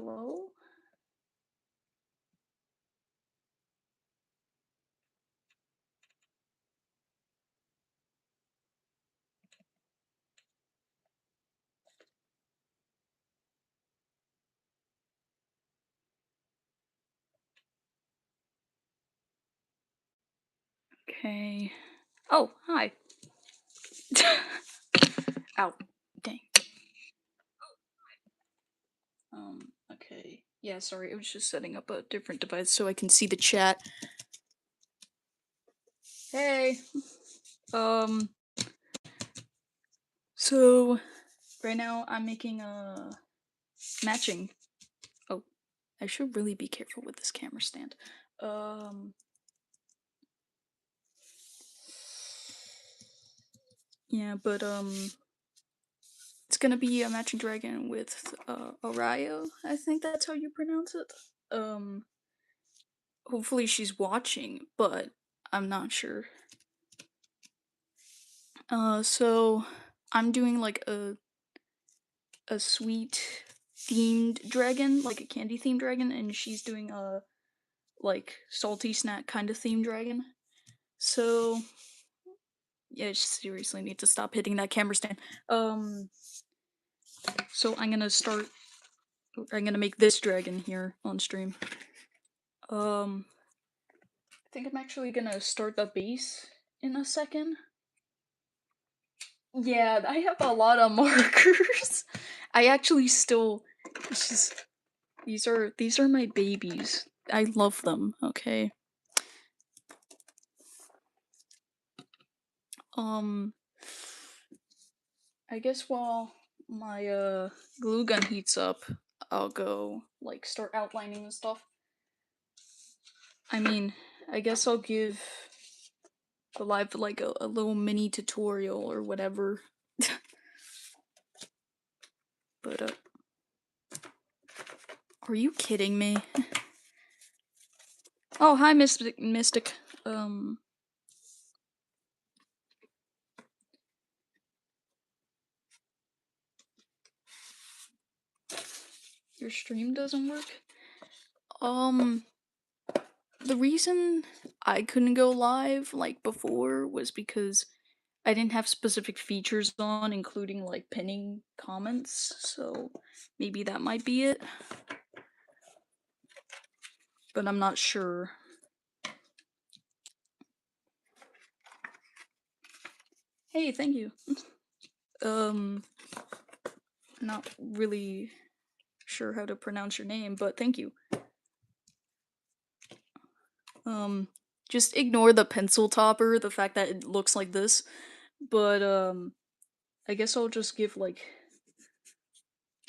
Hello? Okay. Oh, hi. Ow. Dang. Okay. Yeah, sorry, I was just setting up a different device so I can see the chat. Hey. Um, so right now I'm making a matching. Oh, I should really be careful with this camera stand. Yeah, but it's gonna be a matching dragon with Arayo. I think that's how you pronounce it. Hopefully she's watching, but I'm not sure. So I'm doing like a sweet themed dragon, like a candy themed dragon, and she's doing a like salty snack kind of themed dragon. So yeah, I seriously need to stop hitting that camera stand. So I'm gonna make this dragon here on stream. I think I'm actually gonna start the base in a second. Yeah, I have a lot of markers. I actually still it's just these are my babies. I love them, okay? Um I guess while my glue gun heats up, I'll go like start outlining and stuff. I mean, I guess I'll give the live like a little mini tutorial or whatever. But are you kidding me? Oh, hi Mystic. Your stream doesn't work? The reason I couldn't go live like before was because I didn't have specific features on, including like pinning comments, so maybe that might be it. But I'm not sure. Hey, thank you. Not really sure how to pronounce your name, but thank you. Just ignore the pencil topper, the fact that it looks like this. But I guess I'll just give like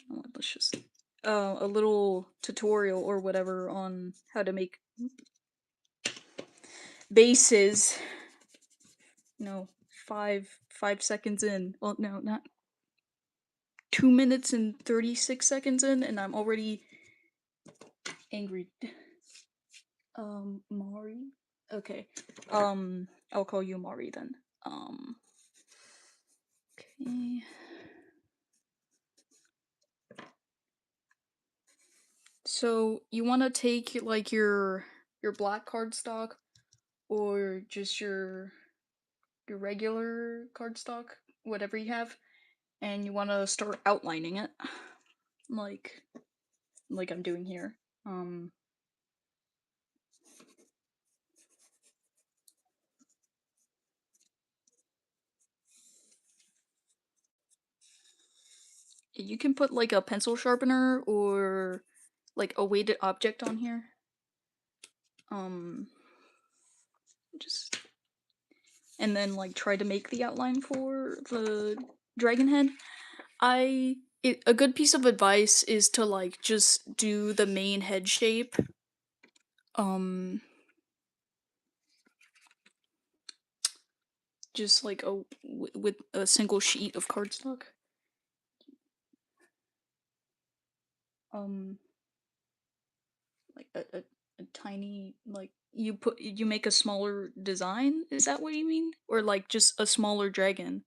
let's just a little tutorial or whatever on how to make bases. No, 5 seconds in. Well, no, not 2 minutes and 36 seconds in, and I'm already angry. Mari. Okay. I'll call you Mari then. Okay. So you want to take like your black cardstock or just your regular cardstock, whatever you have, and you want to start outlining it, like I'm doing here. You can put like a pencil sharpener or like a weighted object on here. Just and then like try to make the outline for the dragon head. A good piece of advice is to like just do the main head shape. Just like with a single sheet of cardstock. Like a tiny like you make a smaller design. Is that what you mean, or like just a smaller dragon?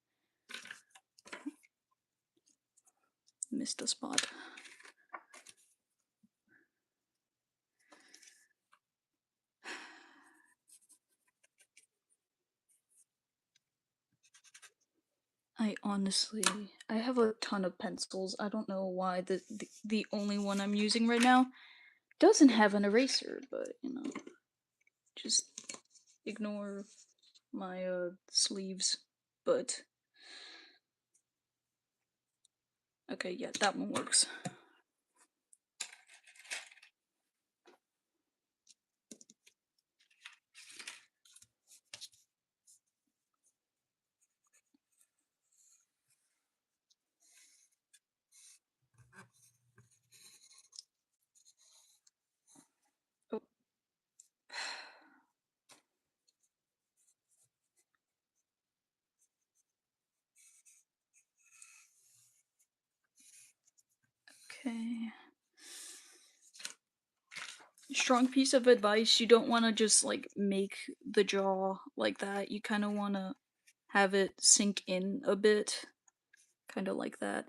Missed a spot. I honestly, I have a ton of pencils. I don't know why the only one I'm using right now doesn't have an eraser, but you know, just ignore my sleeves. But okay, yeah, that one works. Oh. Okay. Strong piece of advice, you don't want to just like make the jaw like that. You kind of want to have it sink in a bit, kind of like that.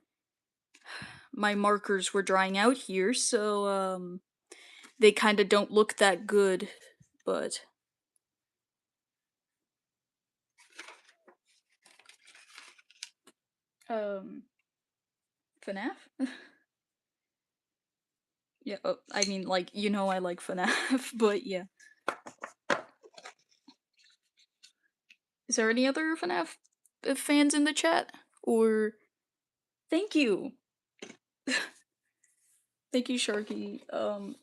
My markers were drying out here, so they kind of don't look that good, but um FNAF? Yeah, I mean like you know I like FNAF, but yeah. Is there any other FNAF fans in the chat? Or thank you. Thank you, Sharky.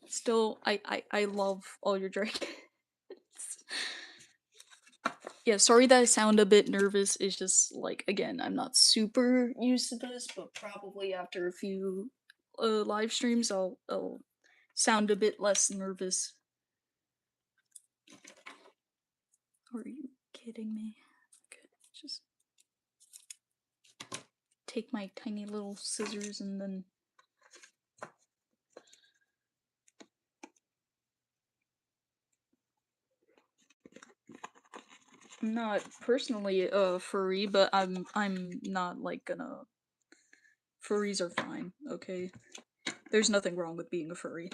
Still I love all your dragons. Yeah, sorry that I sound a bit nervous. It's just like again, I'm not super used to this, but probably after a few live streams I'll sound a bit less nervous. Are you kidding me? Okay, just take my tiny little scissors and then I'm not personally a furry, but I'm not like gonna. Furries are fine, okay? There's nothing wrong with being a furry.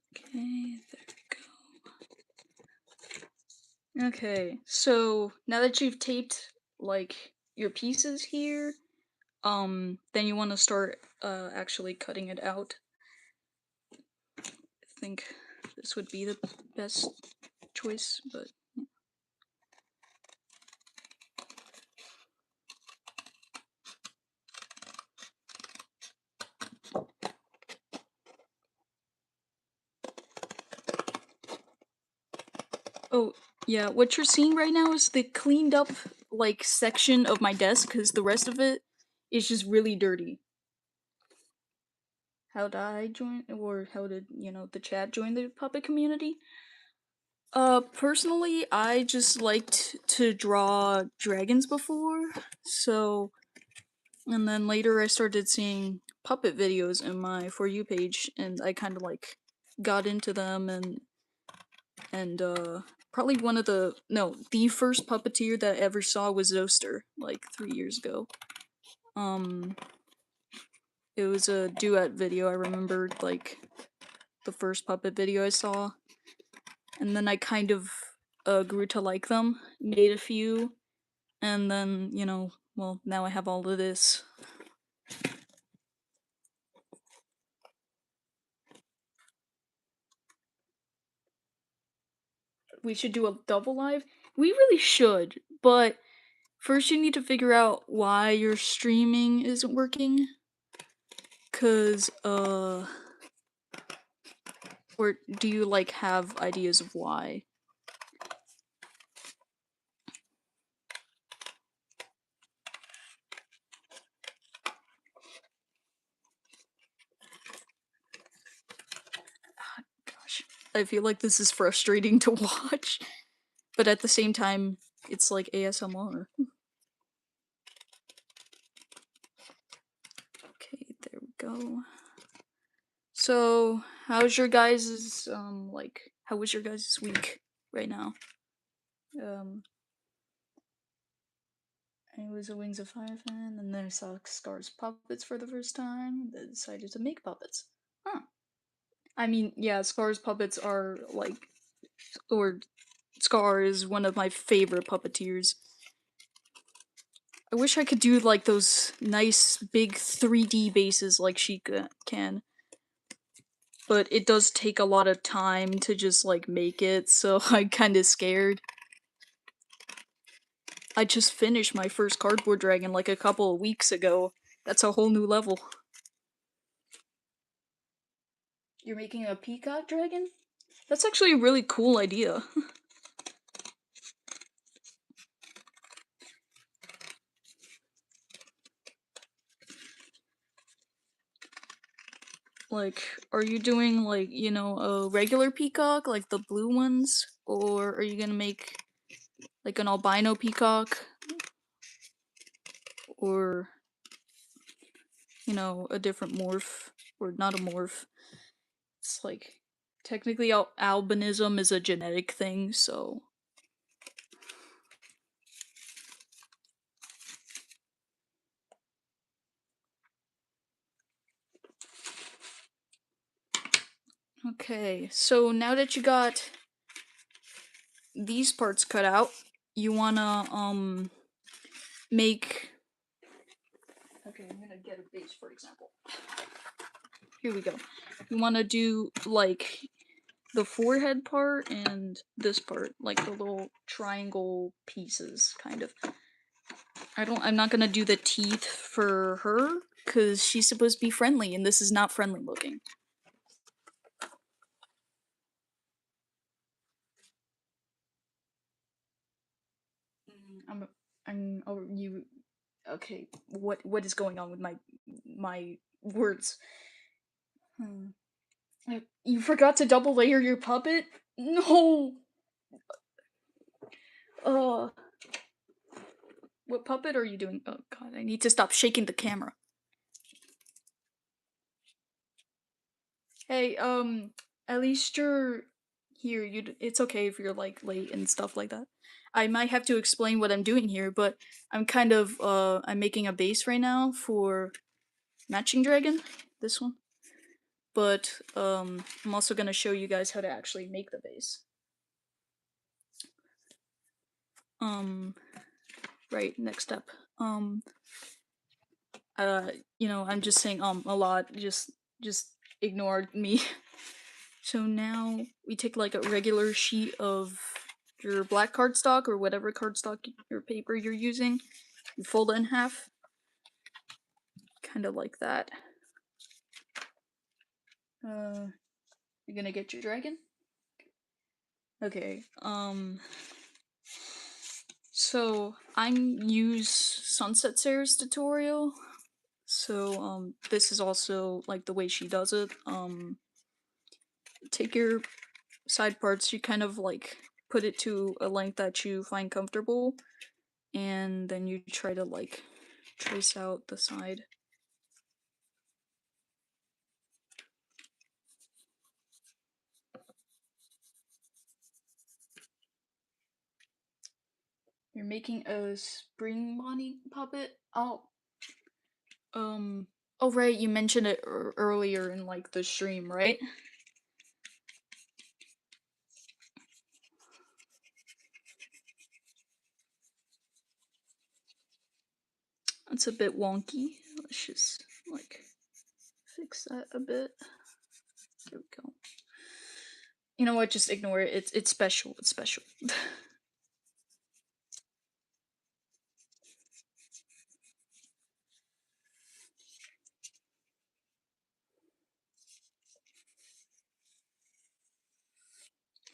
Okay, there we go. Okay, so now that you've taped like your pieces here, then you want to start actually cutting it out. I think this would be the best choice, but oh, yeah, what you're seeing right now is the cleaned up like section of my desk cuz the rest of it is just really dirty. How did I join or how did, you know, the chat join the puppet community? Personally, I just liked to draw dragons before, so and then later I started seeing puppet videos in my For You page, and I kind of like got into them, and probably one of the no, the first puppeteer that I ever saw was Zoster, like 3 years ago. It was a duet video. I remembered like the first puppet video I saw, and then I kind of grew to like them, made a few, and then, you know, well, now I have all of this. We should do a double live? We really should, but first you need to figure out why your streaming isn't working. Cause, or do you, like, have ideas of why? Gosh, I feel like this is frustrating to watch, but at the same time, it's like ASMR. Okay, there we go. So, how's your guys' like, how was your guys' week right now? I was a Wings of Fire fan, and then I saw Scar's puppets for the first time. Then decided to make puppets. Huh. I mean, yeah, Scar's puppets are like, or Scar is one of my favorite puppeteers. I wish I could do like those nice big 3D bases like she can. But it does take a lot of time to just like make it, so I'm kinda scared. I just finished my first cardboard dragon like a couple of weeks ago. That's a whole new level. You're making a peacock dragon? That's actually a really cool idea. Like, are you doing like, you know, a regular peacock, like the blue ones? Or are you gonna make like an albino peacock? Or, you know, a different morph? Or not a morph? It's like, technically albinism is a genetic thing, so. Okay, so now that you got these parts cut out, you wanna make. Okay, I'm gonna get a base for example. Here we go. You wanna do like the forehead part and this part, like the little triangle pieces, kind of. I'm not gonna do the teeth for her, cause she's supposed to be friendly, and this is not friendly looking. Oh, you. Okay, what is going on with my words? Hmm. You forgot to double layer your puppet? No. Uh, what puppet are you doing? Oh God, I need to stop shaking the camera. Hey, at least you're here. It's okay if you're like late and stuff like that. I might have to explain what I'm doing here, but I'm making a base right now for Matching Dragon, this one. But I'm also gonna show you guys how to actually make the base. Right, next step. You know, I'm just saying a lot. Just ignore me. So now we take like a regular sheet of your black cardstock or whatever cardstock your paper you're using. You fold it in half, kind of like that. You're gonna get your dragon. Okay. So I use Sunset Sarah's tutorial. So this is also like the way she does it. Take your side parts, you kind of like put it to a length that you find comfortable, and then you try to like trace out the side. You're making a spring Bonnie puppet? Oh right, you mentioned it earlier in like the stream, right? That's a bit wonky. Let's just like fix that a bit. There we go. You know what? Just ignore it. It's special. It's special.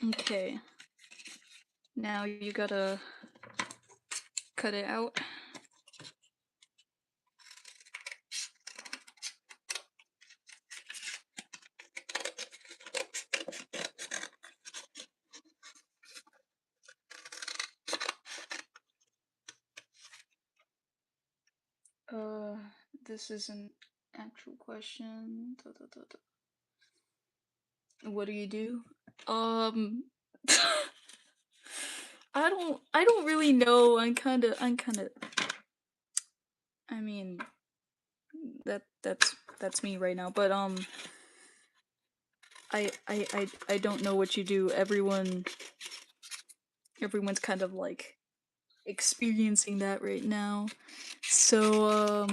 Okay. Now you gotta cut it out. This is an actual question. What do you do? Um, I don't really know. I'm kinda. I mean, that's me right now. But I don't know what you do. Everyone's kind of like experiencing that right now. So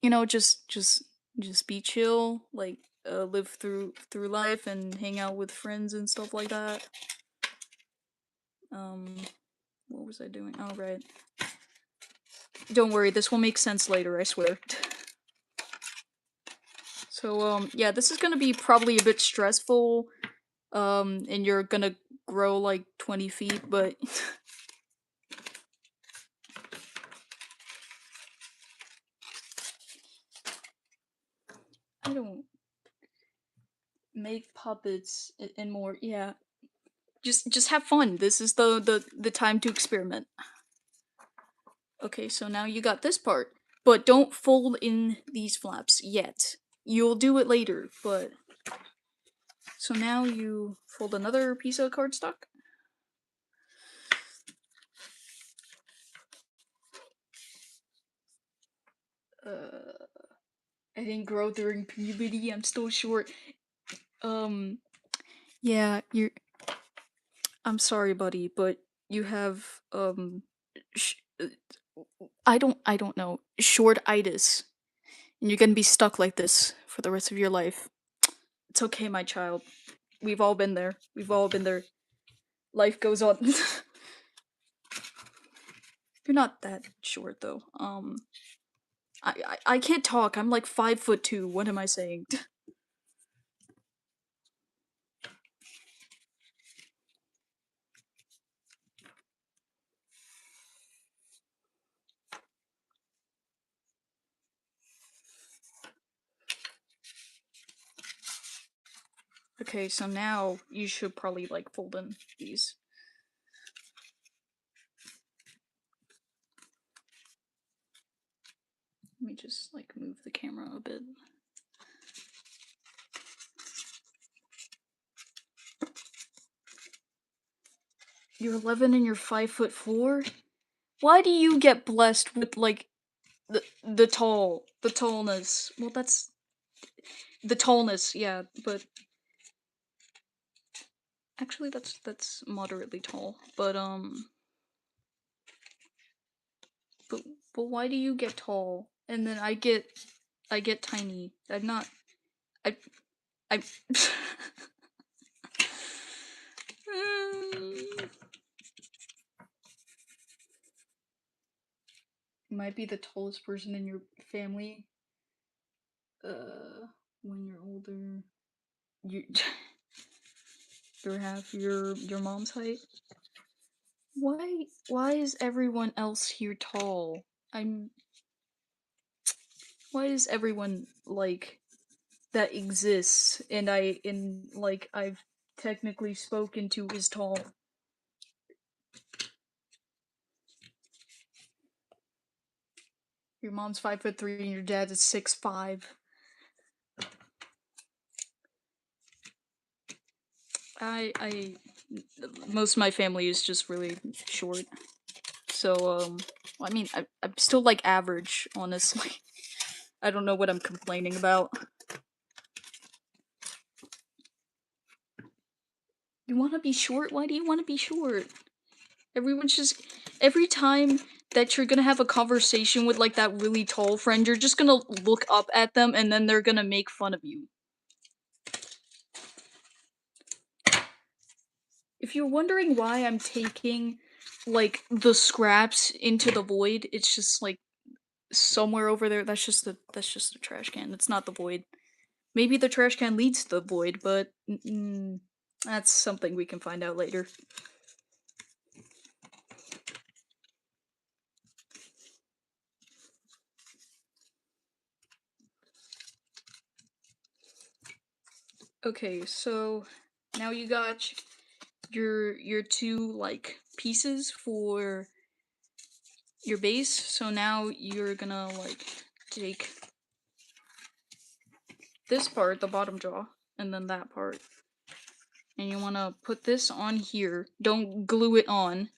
just be chill, like live through life and hang out with friends and stuff like that. Um what was I doing? Oh right. Don't worry, this will make sense later, I swear. So yeah, this is gonna be probably a bit stressful. And you're gonna grow like 20 feet, but I don't make puppets and more. Yeah, just have fun. This is the time to experiment. Okay, so now you got this part, but don't fold in these flaps yet. You'll do it later, but so now you fold another piece of cardstock. I didn't grow during puberty. I'm still short. Um, yeah, you're. I'm sorry, buddy, but you have sh- uh, I don't know, short-itis, and you're gonna be stuck like this for the rest of your life. It's okay, my child. We've all been there. We've all been there. Life goes on. You're not that short though. I can't talk. I'm like 5'2". What am I saying? Okay, so now you should probably like fold in these. Let me just like move the camera a bit. You're 11 and you're 5'4". Why do you get blessed with like the tallness? Well, that's the tallness, yeah, but actually that's moderately tall. But but why do you get tall and then I get tiny? I'm not I I You might be the tallest person in your family. When you're older, you you're half your mom's height. Why is everyone else here tall? I'm Why is everyone like that exists and like I've technically spoken to is tall? Your mom's 5'3" and your dad is 6'5". I most of my family is just really short. So I mean I'm still like average, honestly. I don't know what I'm complaining about. You want to be short? Why do you want to be short? Everyone's just every time that you're gonna have a conversation with like that really tall friend, you're just gonna look up at them and then they're gonna make fun of you. If you're wondering why I'm taking like the scraps into the void, it's just like somewhere over there. That's just the trash can. It's not the void. Maybe the trash can leads to the void, but that's something we can find out later. Okay, so now you got your two like pieces for your base. So now you're gonna like take this part, the bottom jaw, and then that part. And you wanna put this on here. Don't glue it on.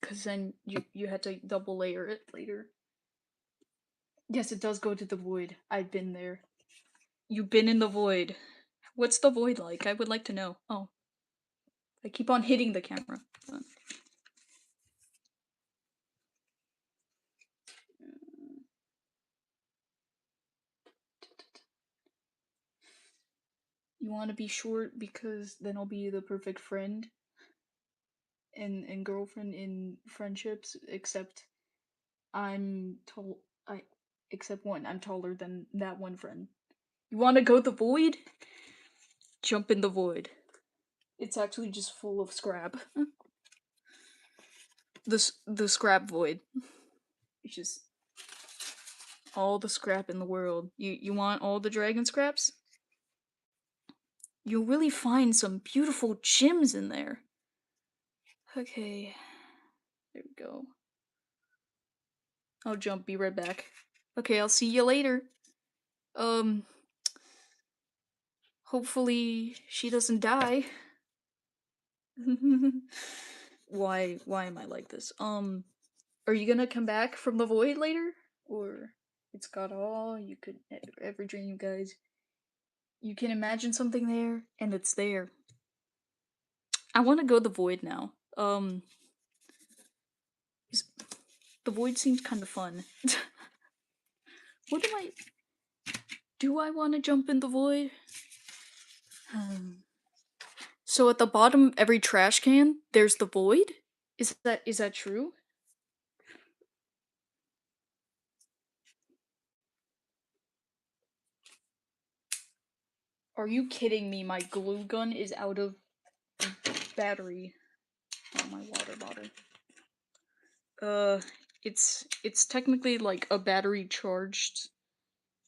Cause then you had to double layer it later. Yes, it does go to the void. I've been there. You've been in the void. What's the void like? I would like to know. Oh. I keep on hitting the camera. You want to be short because then I'll be the perfect friend and girlfriend in friendships, except I'm tall. I except one, I'm taller than that one friend. You want to go the void? Jump in the void. It's actually just full of scrap. The scrap void. It's just all the scrap in the world. You want all the dragon scraps? You'll really find some beautiful gems in there. Okay. There we go. I'll jump, be right back. Okay, I'll see you later. Hopefully she doesn't die. Why am I like this? Are you gonna come back from the void later? Or it's got all you could ever dream, guys. You can imagine something there, and it's there. I want to go the void now. The void seems kind of fun. What do I want to jump in the void? So at the bottom of every trash can, there's the void? Is that true? Are you kidding me? My glue gun is out of battery. Oh, my water bottle. It's technically like a battery charged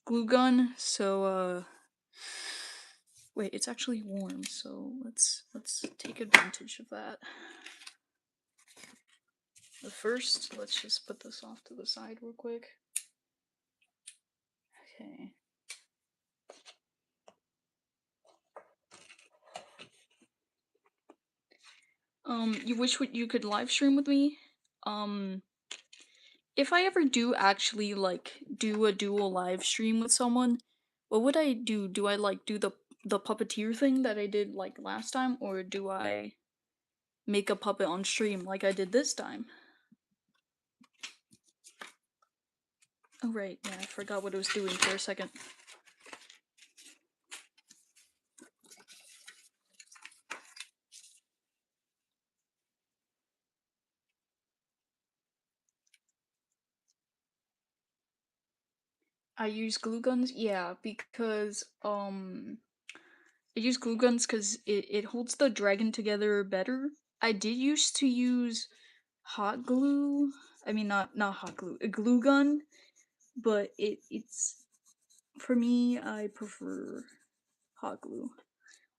glue gun, so wait, it's actually warm, so let's take advantage of that. But first, let's just put this off to the side real quick. Okay. You wish you could live stream with me? If I ever do actually like do a dual live stream with someone, what would I do? Do I like do the puppeteer thing that I did like last time, or do I make a puppet on stream like I did this time? Oh right, yeah, I forgot what I was doing for a second. I use glue guns, yeah, because I use glue guns because it holds the dragon together better. I did used to use hot glue. I mean, not hot glue, a glue gun, but it's for me. I prefer hot glue.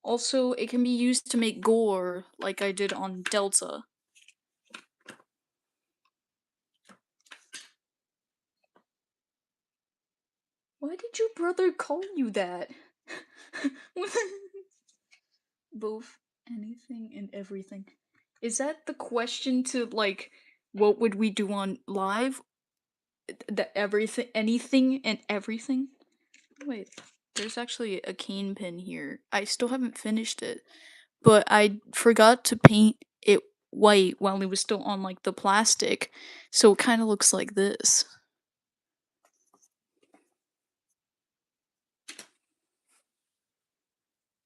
Also, it can be used to make gore, like I did on Delta. Why did your brother call you that? Both anything and everything. Is that the question to like what would we do on live? The everything, anything and everything? Wait, there's actually a cane pin here. I still haven't finished it, but I forgot to paint it white while it was still on like the plastic, so it kind of looks like this.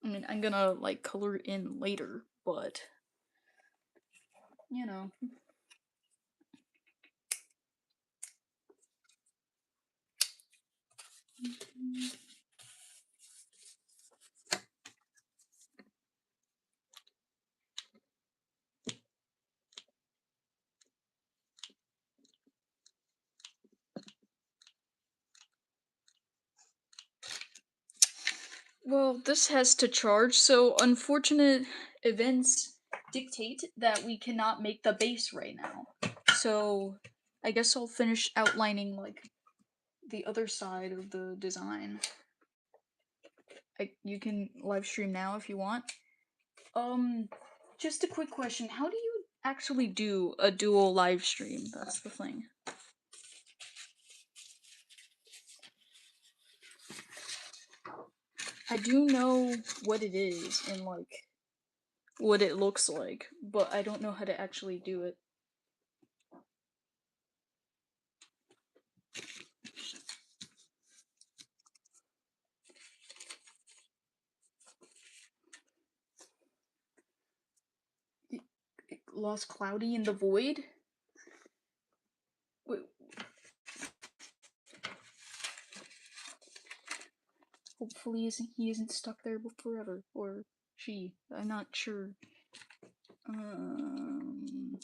I mean, I'm gonna like color it in later, but you know. Well, this has to charge, so unfortunate events dictate that we cannot make the base right now. So, I guess I'll finish outlining like the other side of the design. You can live stream now if you want. Just a quick question. How do you actually do a dual live stream? That's the thing. do know what it is and like what it looks like, but I don't know how to actually do it. It lost Cloudy in the void? Wait, hopefully he isn't stuck there forever, or she. I'm not sure. Um,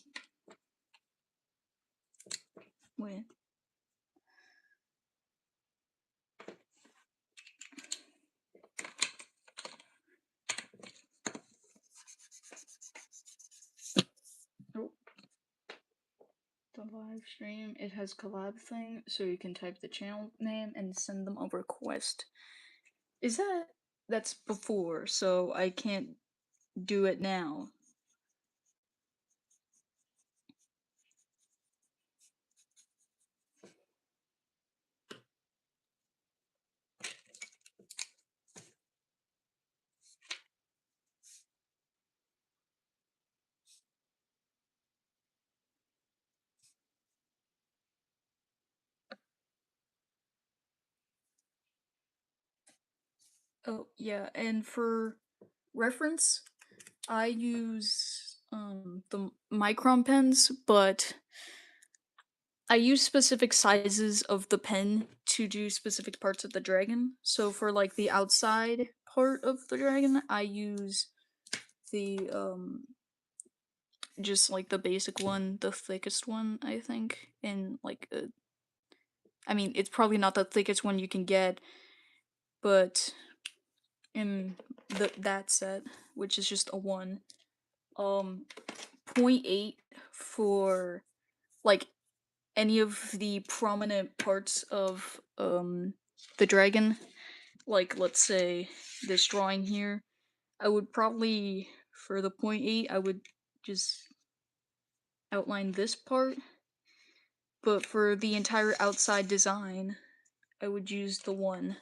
wait. Oh, the live stream. It has collab thing, so you can type the channel name and send them a request. Is that's before, so I can't do it now. Oh, yeah, and for reference, I use the Micron pens, but I use specific sizes of the pen to do specific parts of the dragon. So for like the outside part of the dragon, I use the just like the basic one, the thickest one, I think, in like I mean, it's probably not the thickest one you can get, but in that set, which is just a 1, um point 0.8 for like any of the prominent parts of the dragon. Like let's say this drawing here, I would probably for the point 0.8 I would just outline this part, but for the entire outside design I would use the 1.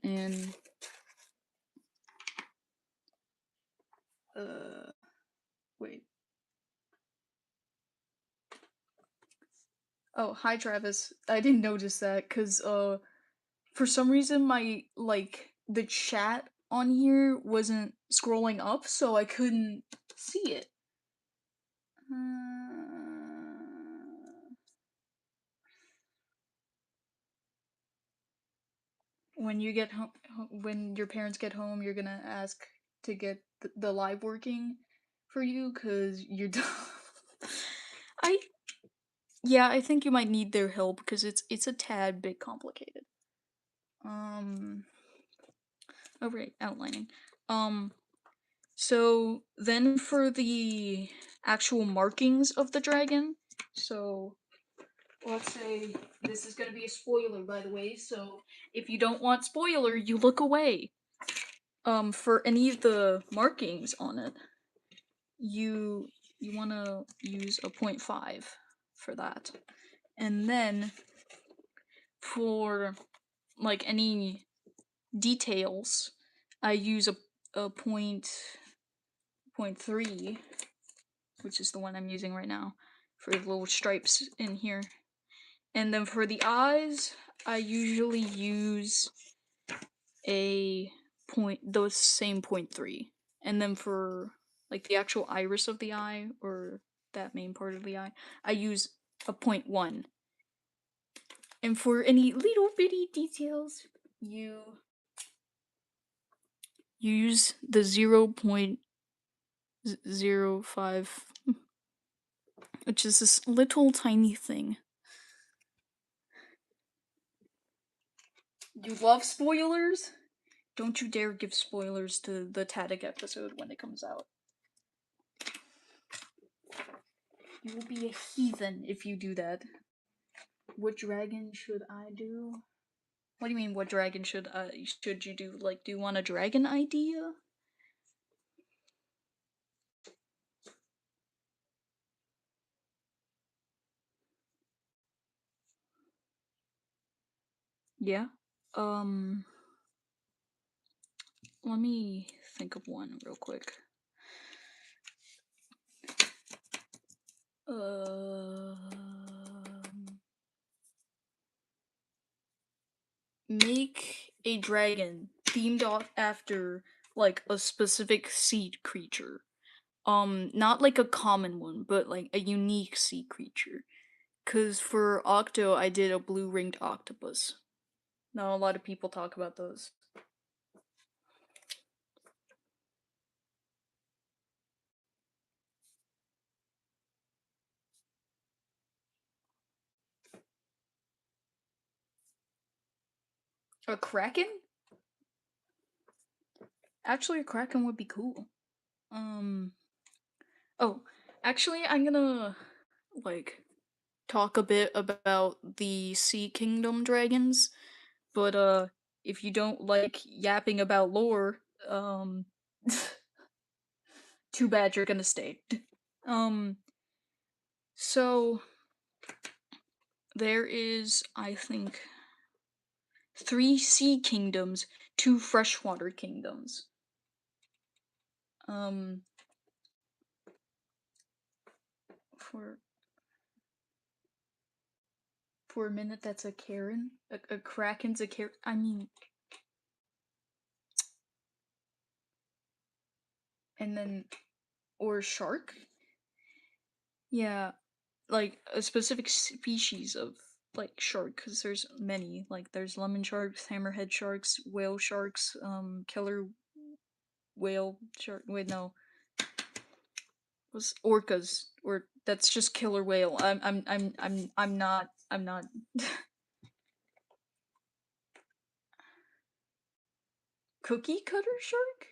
And wait. Oh, hi Travis. I didn't notice that cuz for some reason my like the chat on here wasn't scrolling up, so I couldn't see it. When you get home, when your parents get home, you're gonna ask to get the live working for you, cause you're I yeah, I think you might need their help because it's a tad bit complicated. Oh right, outlining. Um, so then for the actual markings of the dragon, so let's say this is gonna be a spoiler, by the way. So if you don't want spoiler, you look away. For any of the markings on it, you want to use a 0.5 for that, and then for like any details, I use a point 3, which is the one I'm using right now for the little stripes in here. And then for the eyes, I usually use a those same 0.3. And then for like the actual iris of the eye or that main part of the eye, I use a 0.1. And for any little bitty details, you use the 0.05, which is this little tiny thing. You love spoilers? Don't you dare give spoilers to the Tadic episode when it comes out. You will be a heathen if you do that. What dragon should I do? What do you mean, what dragon should you do? Like, do you want a dragon idea? Yeah. Um let me think of one real quick. Make a dragon themed off after like a specific sea creature. Not like a common one, but like a unique sea creature. Cause for Octo, I did a blue ringed octopus. Not a lot of people talk about those. A kraken? Actually, a kraken would be cool. Um. Oh, actually, I'm gonna like talk a bit about the Sea Kingdom dragons, but if you don't like yapping about lore, too bad you're gonna stay. Um, so there is, I think, 3 sea kingdoms, 2 freshwater kingdoms. Um, for a minute, that's a Karen. A kraken's a Karen. I mean, and then or shark. Yeah, like a specific species of like shark, because there's many. Like there's lemon sharks, hammerhead sharks, whale sharks, killer whale shark. Wait, no, was orcas, or that's just killer whale. I'm not. Cookie cutter shark.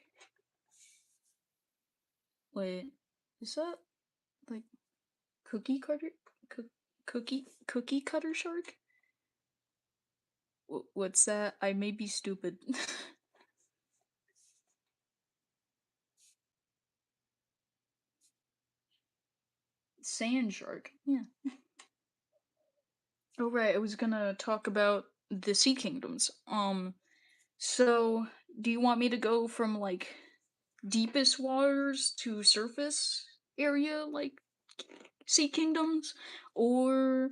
Wait, is that like cookie cutter? Cookie cutter shark? What's that? I may be stupid. Sand shark. Yeah. Oh right, I was gonna talk about the sea kingdoms. So do you want me to go from like deepest waters to surface area like sea kingdoms, or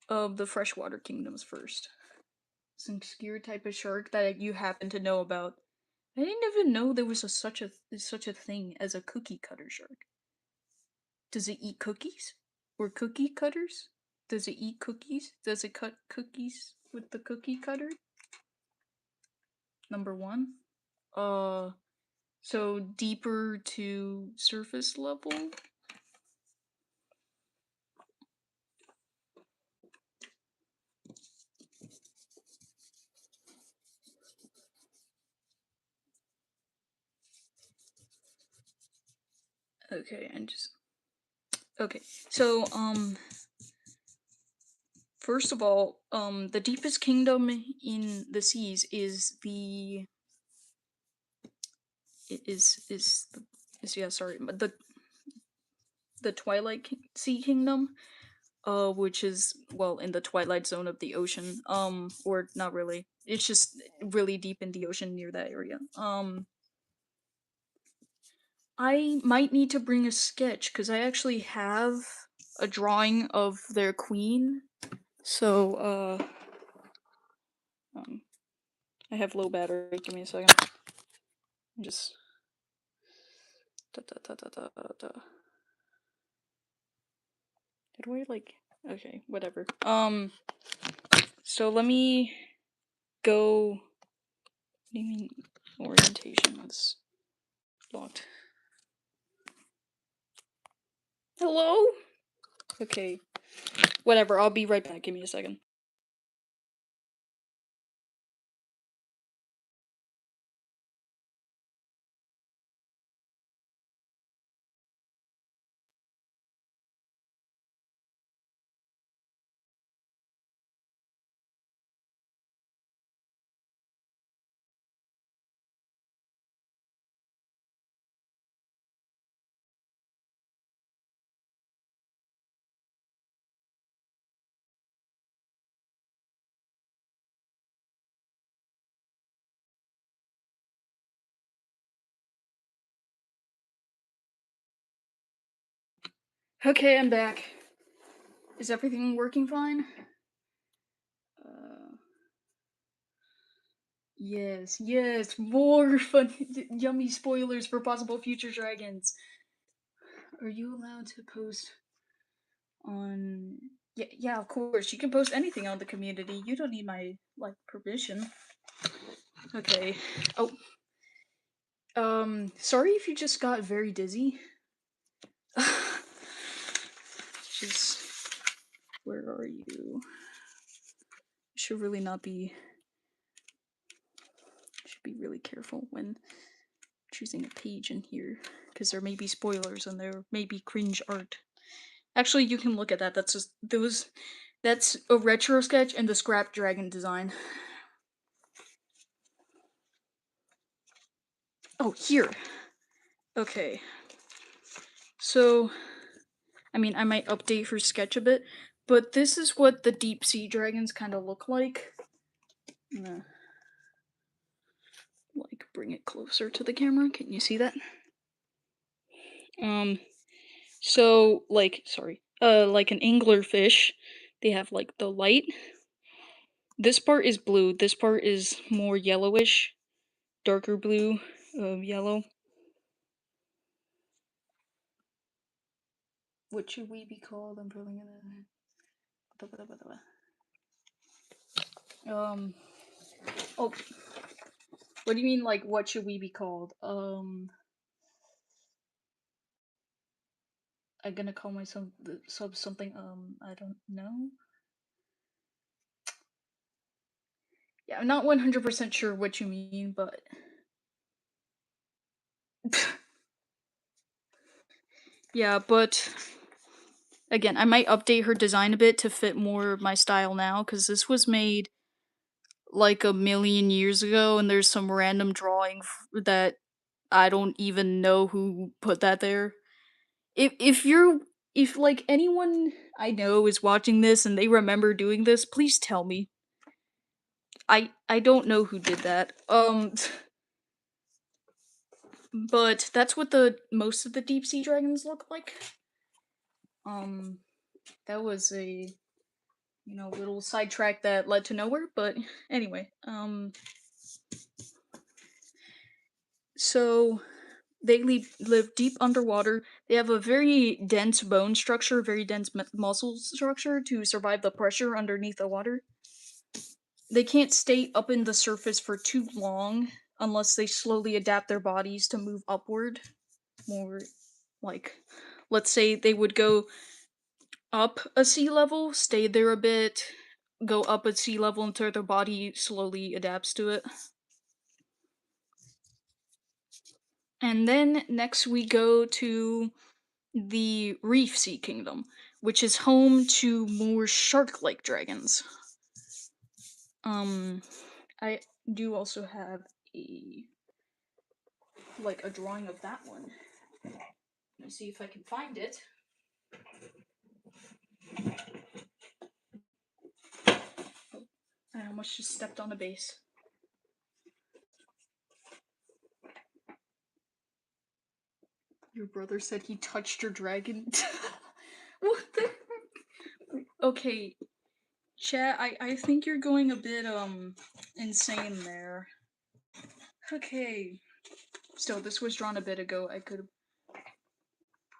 of the freshwater kingdoms first? Some obscure type of shark that you happen to know about. I didn't even know there was such a thing as a cookie cutter shark. Does it eat cookies? Or cookie cutters? Does it eat cookies? Does it cut cookies with the cookie cutter? Number one. Uh, so deeper to surface level? Okay, and just. Okay, so, first of all, the deepest kingdom in the seas is the. Is the. Is, yeah, sorry, but the Sea Kingdom, which is well in the twilight zone of the ocean, or not really. It's just really deep in the ocean near that area. I might need to bring a sketch because I actually have a drawing of their queen. So, I have low battery. Give me a second. Just. Da, da, da, da, da, da. Did we like? Okay, whatever. So let me go. What do you mean orientation? That's locked. Hello? Okay. Whatever, I'll be right back. Give me a second. Okay, I'm back. Is everything working fine? Yes, more fun, yummy spoilers for possible future dragons. Are you allowed to post on? Yeah, of course. You can post anything on the community. You don't need my permission. Okay. Oh, sorry if you just got very dizzy. Just where are you? Should really not be. Should be really careful when choosing a page in here, because there may be spoilers and there may be cringe art. Actually, you can look at that. That's just those. That's a retro sketch and the scrap dragon design. Oh, here. Okay. So, I mean, I might update her sketch a bit, but this is what the deep sea dragons kind of look like. I'm gonna, bring it closer to the camera. Can you see that? So, like an anglerfish, they have the light. This part is blue. This part is more yellowish, darker blue, yellow. What should we be called? I'm probably gonna. Oh, what do you mean? What should we be called? I'm gonna call myself sub something. I don't know. Yeah, I'm not 100% sure what you mean, but yeah, but again, I might update her design a bit to fit more my style now, because this was made like a million years ago, and there's some random drawing that I don't even know who put that there. If anyone I know is watching this and they remember doing this, please tell me. I don't know who did that. But that's what the most of the deep sea dragons look like. That was a little sidetrack that led to nowhere, but anyway, so they live deep underwater. They have a very dense bone structure, very dense muscle structure to survive the pressure underneath the water. They can't stay up in the surface for too long unless they slowly adapt their bodies to move upward. More like, let's say they would go up a sea level, stay there a bit, go up a sea level until their body slowly adapts to it. And then next we go to the Reef Sea Kingdom, which is home to more shark-like dragons. I do also have a drawing of that one. Let me see if I can find it. I almost just stepped on a base. Your brother said he touched your dragon. What the? Okay, chat. I think you're going a bit insane there. Okay. Still, this was drawn a bit ago. I could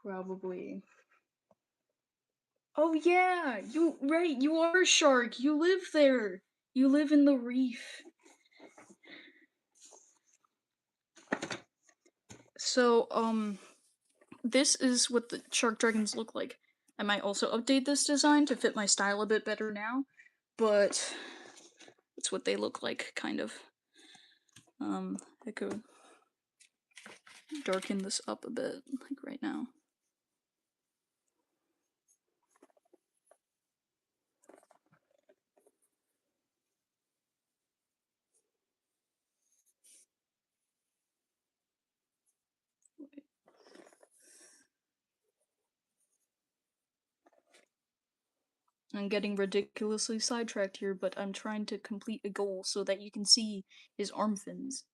probably. Oh yeah, you are a shark. You live there. You live in the reef. So, this is what the shark dragons look like. I might also update this design to fit my style a bit better now, but it's what they look like, kind of. I could darken this up a bit, like right now. I'm getting ridiculously sidetracked here, but I'm trying to complete a goal so that you can see his arm fins.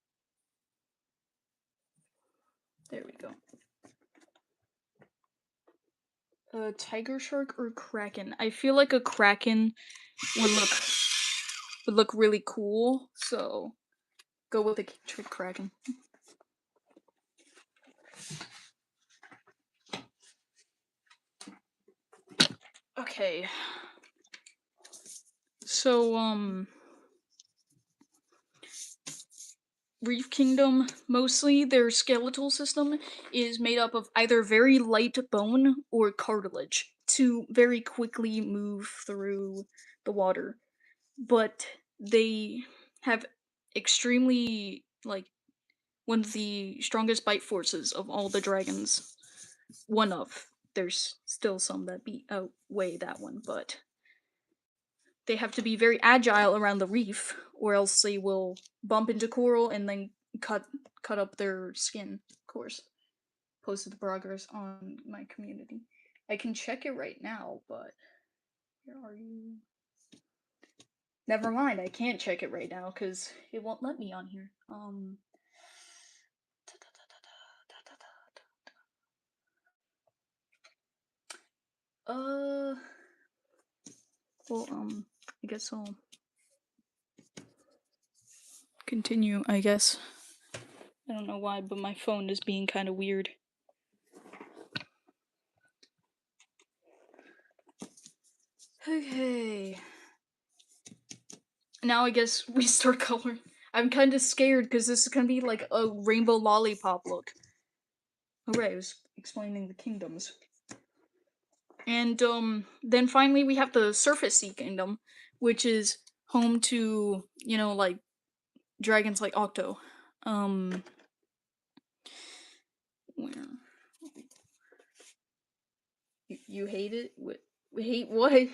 There we go. A tiger shark or kraken? I feel like a kraken would look really cool, so go with the kraken. Okay. So Reef Kingdom, mostly their skeletal system is made up of either very light bone or cartilage to very quickly move through the water. But they have extremely, like, one of the strongest bite forces of all the dragons. One of. There's still some that outweigh that one, but they have to be very agile around the reef, or else they will bump into coral and then cut up their skin. Of course, posted the progress on my community. I can check it right now, but where are you? Never mind, I can't check it right now because it won't let me on here. Uh, well, I guess I'll continue. I guess I don't know why, but my phone is being kind of weird. Okay. Now I guess we start coloring. I'm kind of scared because this is gonna be like a rainbow lollipop look. Hooray, I was explaining the kingdoms. And then finally we have the Surface Sea Kingdom, which is home to, like dragons like Octo. Where? You hate it? Hate what?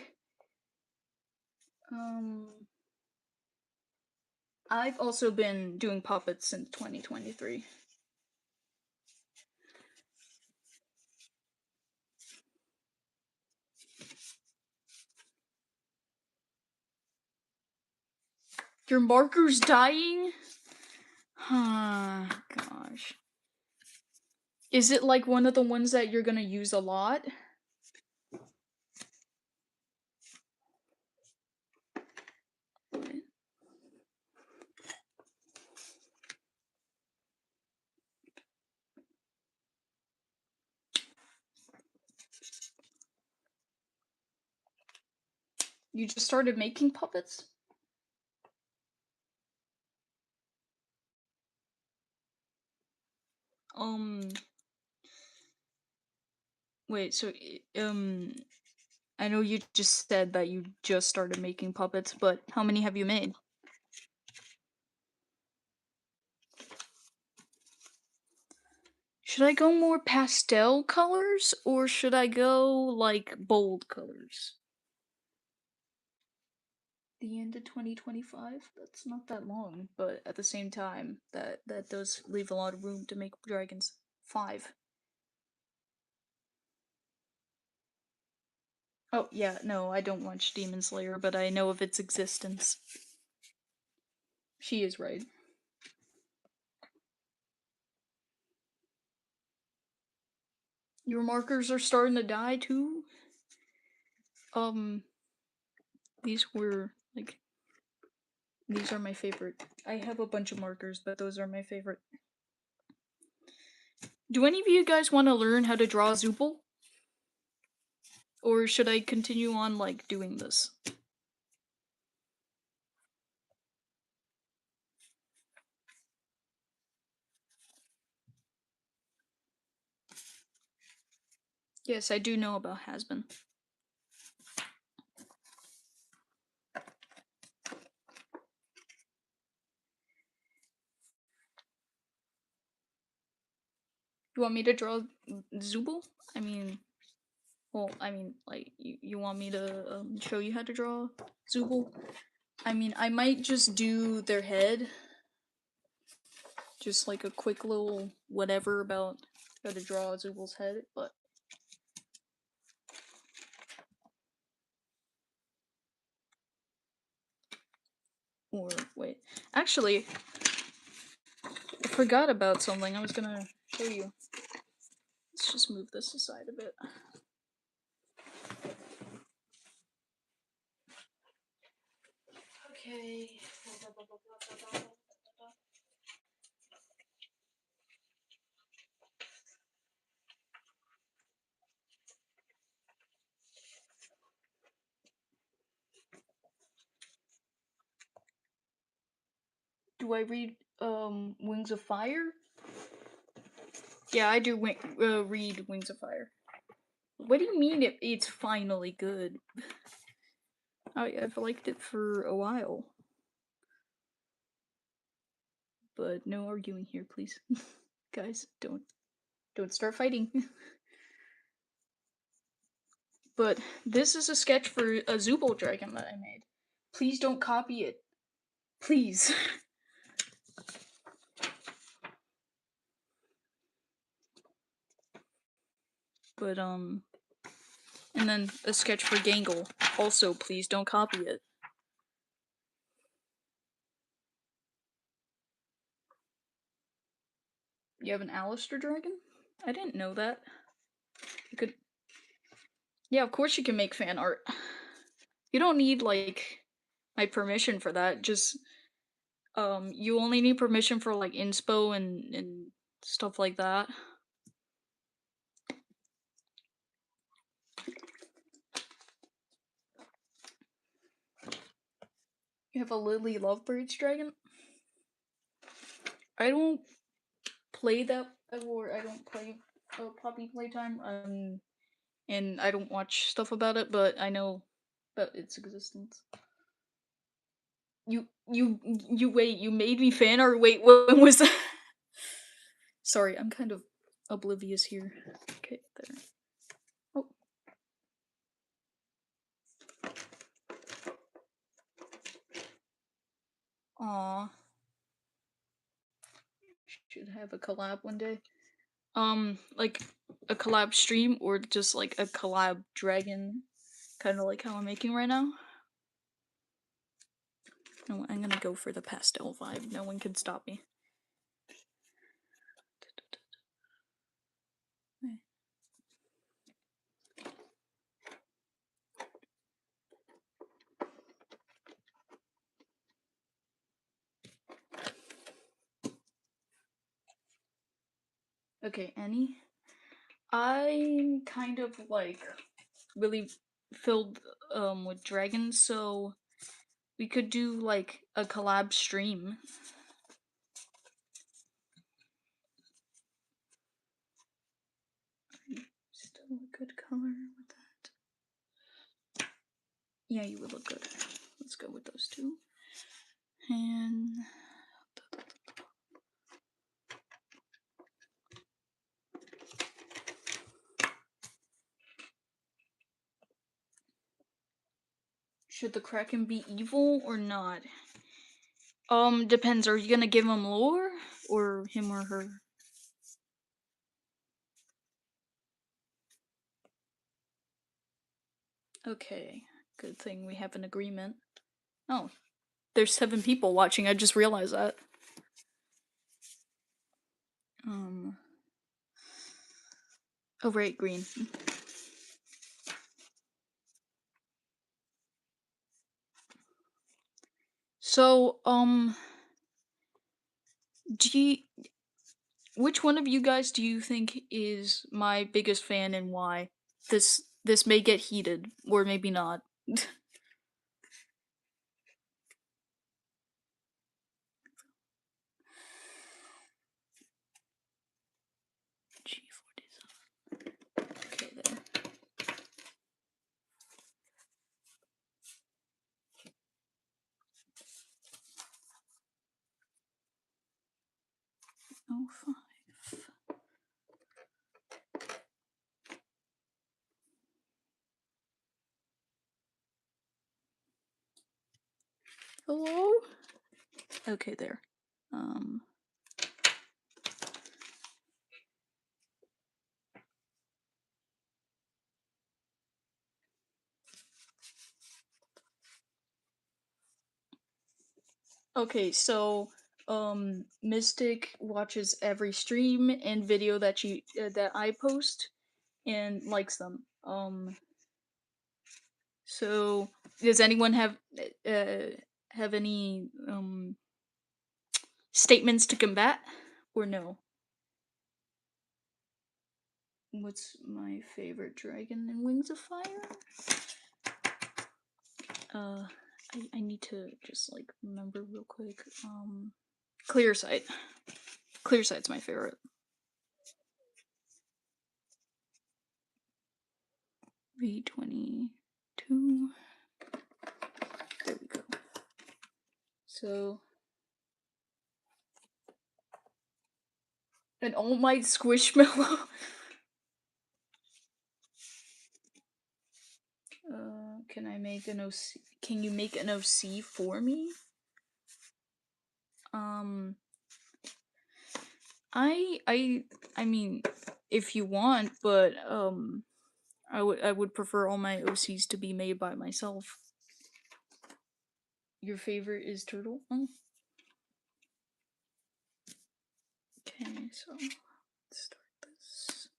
I've also been doing puppets since 2023. Your marker's dying? Gosh. Is it like one of the ones that you're gonna use a lot? What? You just started making puppets? Wait, so, I know you just said that you just started making puppets, but how many have you made? Should I go more pastel colors, or should I go, like, bold colors? The end of 2025? That's not that long, but at the same time, that does leave a lot of room to make dragons. 5. Oh, yeah, no, I don't watch Demon Slayer, but I know of its existence. She is right. Your markers are starting to die too? These were, like, these are my favorite. I have a bunch of markers, but those are my favorite. Do any of you guys want to learn how to draw Zoople? Or should I continue on, like, doing this? Yes, I do know about Hasbin. You want me to draw Zooble? I mean, well, like, you want me to show you how to draw Zooble? I mean, I might just do their head. Just like a quick little whatever about how to draw Zooble's head, but... Or, wait. Actually, I forgot about something I was gonna show you. Let's just move this aside a bit. Okay. Do I read Wings of Fire? Yeah, I do read Wings of Fire. What do you mean it's finally good? I've liked it for a while. But no arguing here, please. Guys, don't start fighting. But this is a sketch for a Zooble dragon that I made. Please don't copy it. Please. But and then a sketch for Gangle. Also, please don't copy it. You have an Alistair dragon? I didn't know that. You could. Yeah, of course you can make fan art. You don't need like my permission for that. Just you only need permission for like inspo and stuff like that. You have a Lily Lovebirds dragon? I don't play that, or I don't play Poppy Playtime, and I don't watch stuff about it, but I know about its existence. You wait, you made me fan art? Wait, when was that? Sorry, I'm kind of oblivious here. Okay, there. Oh. Aw. Should have a collab one day. Like a collab stream or just like a collab dragon, kind of like how I'm making right now. No, I'm gonna go for the pastel vibe. No one can stop me. Okay, Annie. I'm kind of like really filled with dragons, so we could do like a collab stream. Still a good color with that. Yeah, you would look good. Let's go with those two. And should the Kraken be evil or not? Depends. Are you gonna give him lore or him or her? Okay, good thing we have an agreement. Oh, there's 7 people watching. I just realized that. Oh right, green. So, which one of you guys do you think is my biggest fan and why? This may get heated, or maybe not. G47. Okay, there. Oh, 5. Hello? Okay, there. Okay, so Mystic watches every stream and video that that I post and likes them. So does anyone have have any statements to combat, or no? What's my favorite dragon in Wings of Fire? I need to just like remember real quick. Clear Sight. Clear Sight's my favorite. V22. There we go. So, an All Might Squishmallow. Can I make an OC? Can you make an OC for me? I mean, if you want, but I would prefer all my OCs to be made by myself. Your favorite is Turtle? Oh. Okay, so let's start this.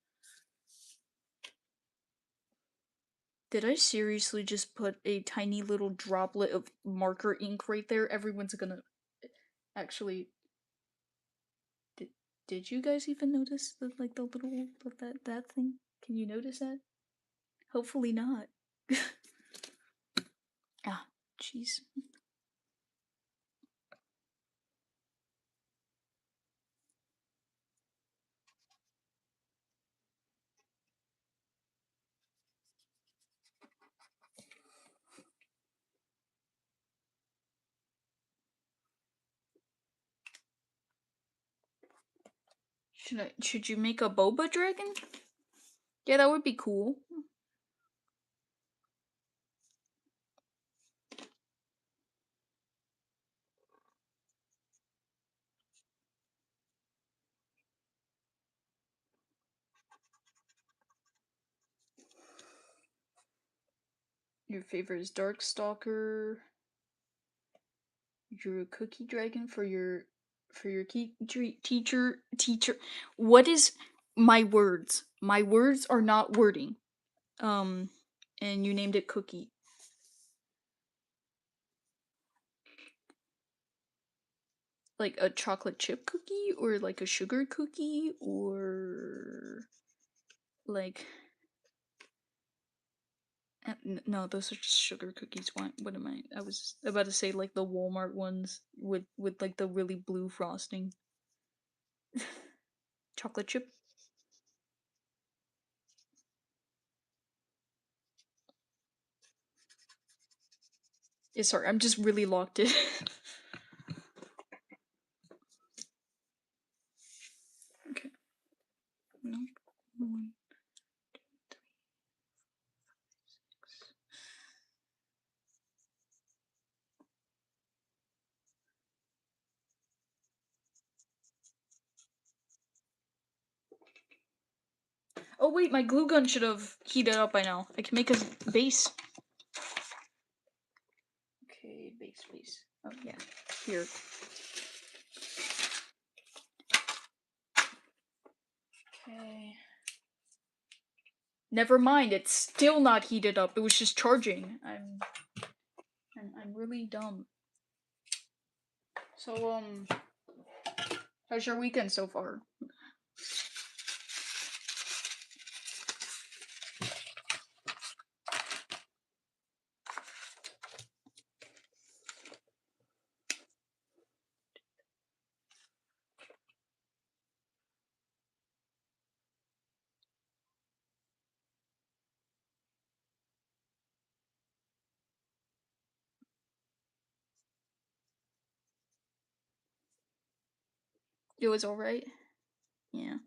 Did I seriously just put a tiny little droplet of marker ink right there? Everyone's gonna actually. Did you guys even notice the like the little that thing? Can you notice that? Hopefully not. Ah, jeez. Should you make a boba dragon? Yeah, that would be cool. Your favorite is Darkstalker. You're a cookie dragon for your teacher. What is my words? My words are not wording. And you named it Cookie. Like a chocolate chip cookie, or like a sugar cookie, or like no, those are just sugar cookies. What am I? I was about to say like the Walmart ones with like the really blue frosting. Chocolate chip. Yeah, sorry, I'm just really locked in. Okay. No. 1, 2, 3, 6. Oh wait, my glue gun should have heated up by now. I can make a base. Okay, base. Oh yeah, here. Okay. Never mind, it's still not heated up. It was just charging. I'm really dumb. So how's your weekend so far? It was alright. Yeah.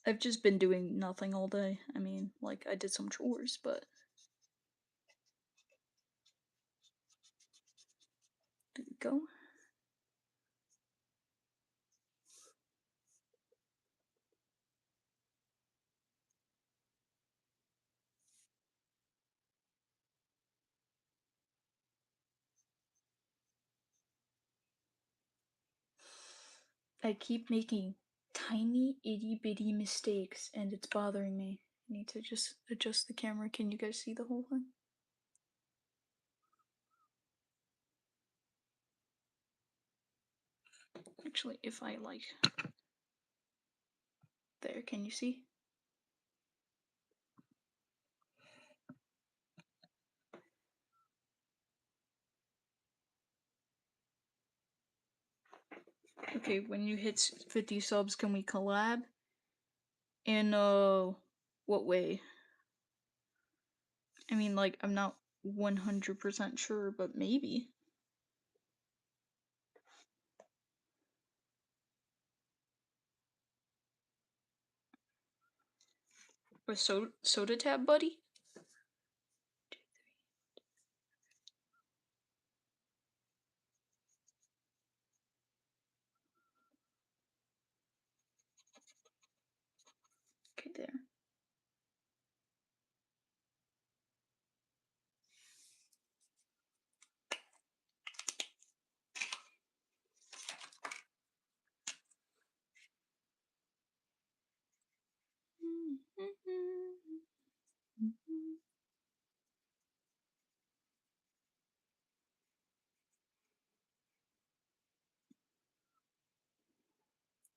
I've just been doing nothing all day. I mean, like, I did some chores, but. There we go. I keep making tiny itty bitty mistakes and it's bothering me. I need to just adjust the camera. Can you guys see the whole thing? Actually, if I like... There, can you see? Okay, when you hit 50 subs, can we collab? In, what way? I mean, like, I'm not 100% sure, but maybe. A soda tab, buddy? Okay, there.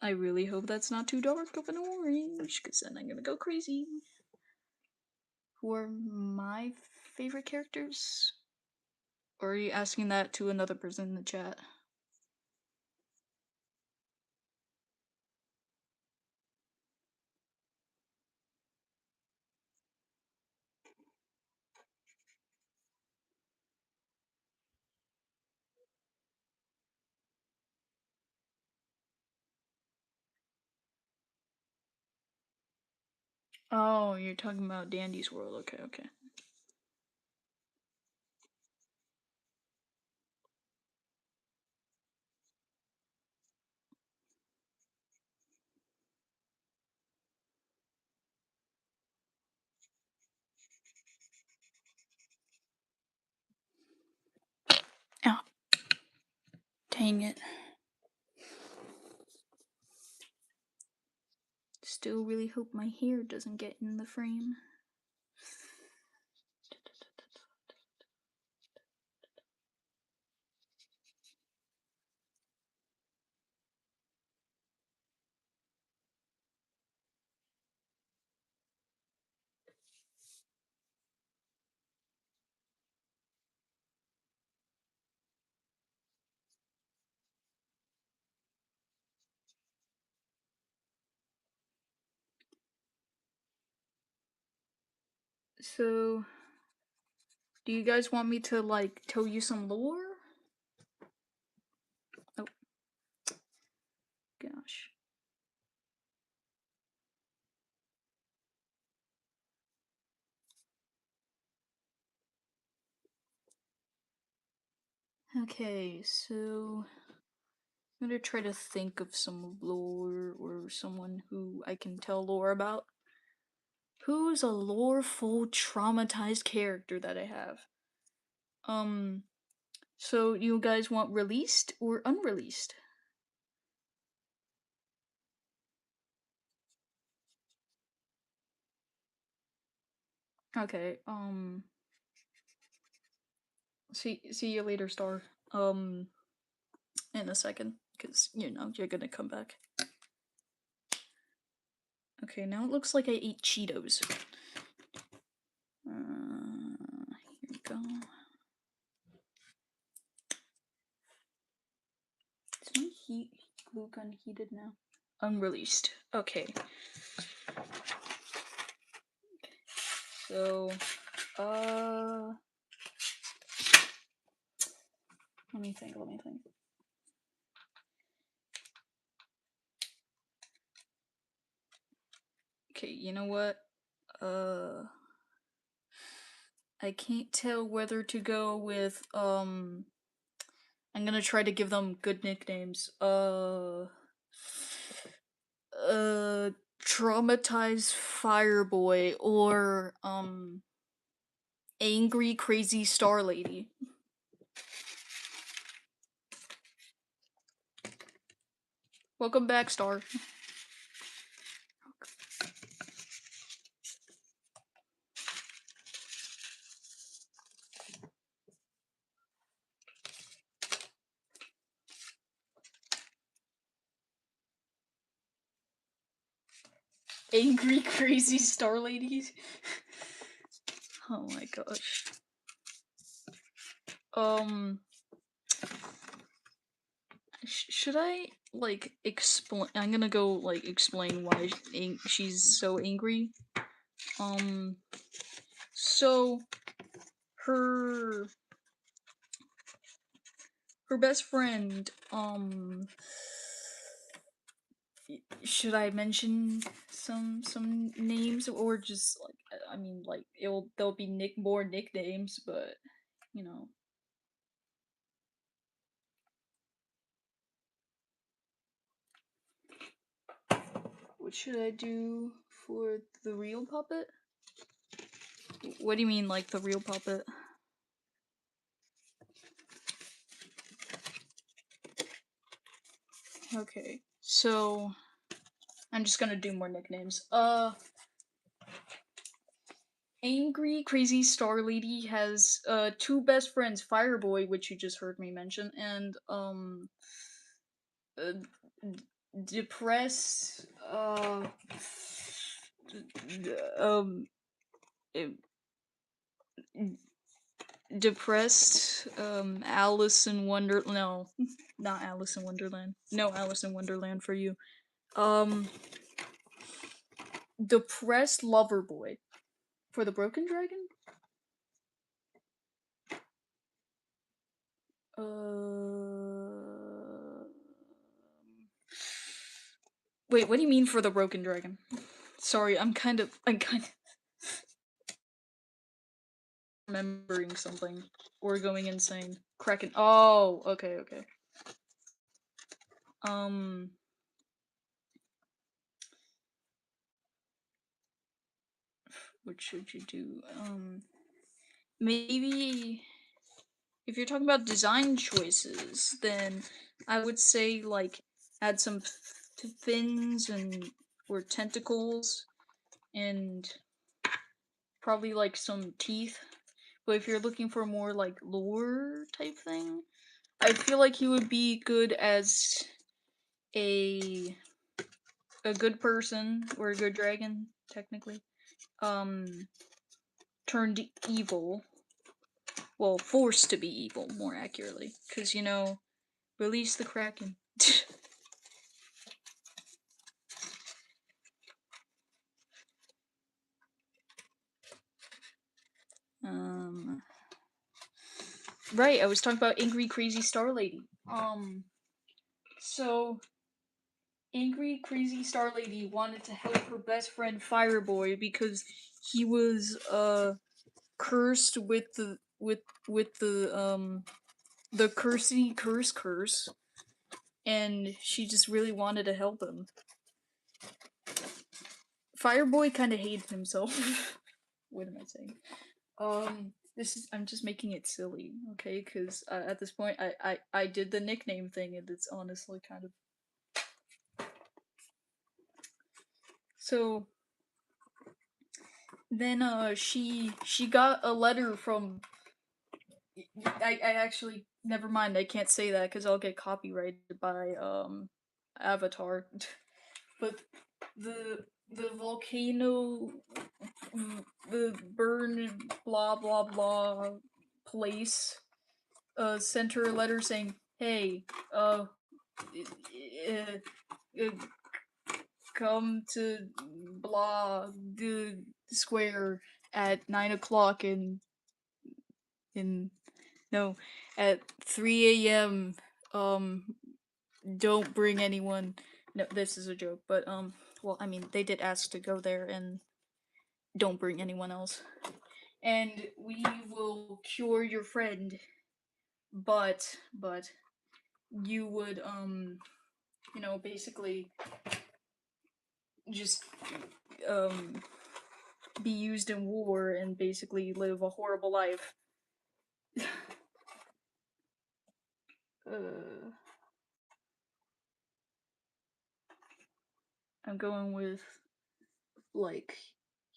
I really hope that's not too dark of an orange, because then I'm gonna go crazy. Who are my favorite characters? Or are you asking that to another person in the chat? Oh, you're talking about Dandy's World. Okay, okay. Oh, dang it. Still really hope my hair doesn't get in the frame. So, do you guys want me to, like, tell you some lore? Oh. Gosh. Okay, so I'm gonna try to think of some lore or someone who I can tell lore about. Who's a loreful traumatized character that I have? So you guys want released or unreleased? Okay, see you later, Star. In a second, because, you know, you're gonna come back. Okay, now it looks like I ate Cheetos. Here we go. Is my glue gun heated now? Unreleased. Okay. So, let me think. Okay, you know what? I can't tell whether to go with, I'm gonna try to give them good nicknames. Traumatized Fireboy or, Angry Crazy Star Lady. Welcome back, Star. Angry crazy star lady. Oh my gosh. Should I like explain? I'm gonna go like explain why she's so angry. Um, so her her best friend. Should I mention some names or just like I mean like there'll be more nicknames, but you know. What should I do for the real puppet? What do you mean, like the real puppet? Okay, so I'm just gonna do more nicknames. Angry Crazy Star Lady has two best friends, Fireboy, which you just heard me mention, and uh, depressed um eh, depressed Alice in Wonder no, not Alice in Wonderland. No Alice in Wonderland for you. Um depressed lover boy for the Broken Dragon? Wait, what do you mean for the Broken Dragon? Sorry, I'm kind of remembering something or going insane. Kraken. Oh, okay. Um what should you do? Maybe if you're talking about design choices, then I would say like add some fins and or tentacles and probably like some teeth. But if you're looking for more like lore type thing, I feel like he would be good as a a good person or a good dragon technically. Um turned evil. Well, forced to be evil more accurately cuz you know, release the Kraken. um right, I was talking about Angry Crazy Star Lady. So Angry Crazy Star Lady wanted to help her best friend Fireboy because he was cursed with the cursey curse, and she just really wanted to help him. Fireboy kind of hated himself. What am I saying? This is I'm just making it silly, okay? Because at this point, I did the nickname thing, and it's honestly kind of so. Then she got a letter from I actually never mind. I can't say that because I'll get copyrighted by Avatar. But the volcano, the burn blah blah blah place sent her a letter saying, "Hey, uh, uh come to blah the square at 9 o'clock in no at 3 a.m. Don't bring anyone. No, this is a joke, but well, I mean, they did ask to go there, and don't bring anyone else. And we will cure your friend, but you would basically just um be used in war and basically live a horrible life. uh, I'm going with like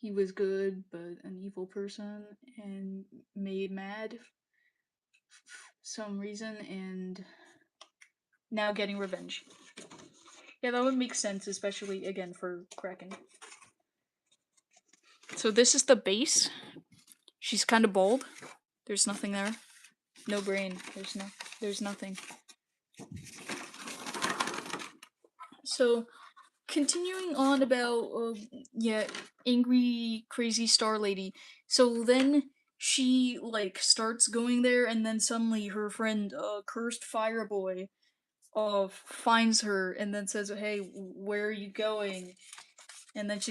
he was good but an evil person and made mad some reason and now getting revenge. Yeah, that would make sense, especially again for Kraken. So this is the base. She's kind of bald. There's nothing there. No brain. There's nothing. So, continuing on about yeah, angry crazy star lady. So then she like starts going there, and then suddenly her friend cursed fireboy finds her and then says, "Hey, where are you going?" And then she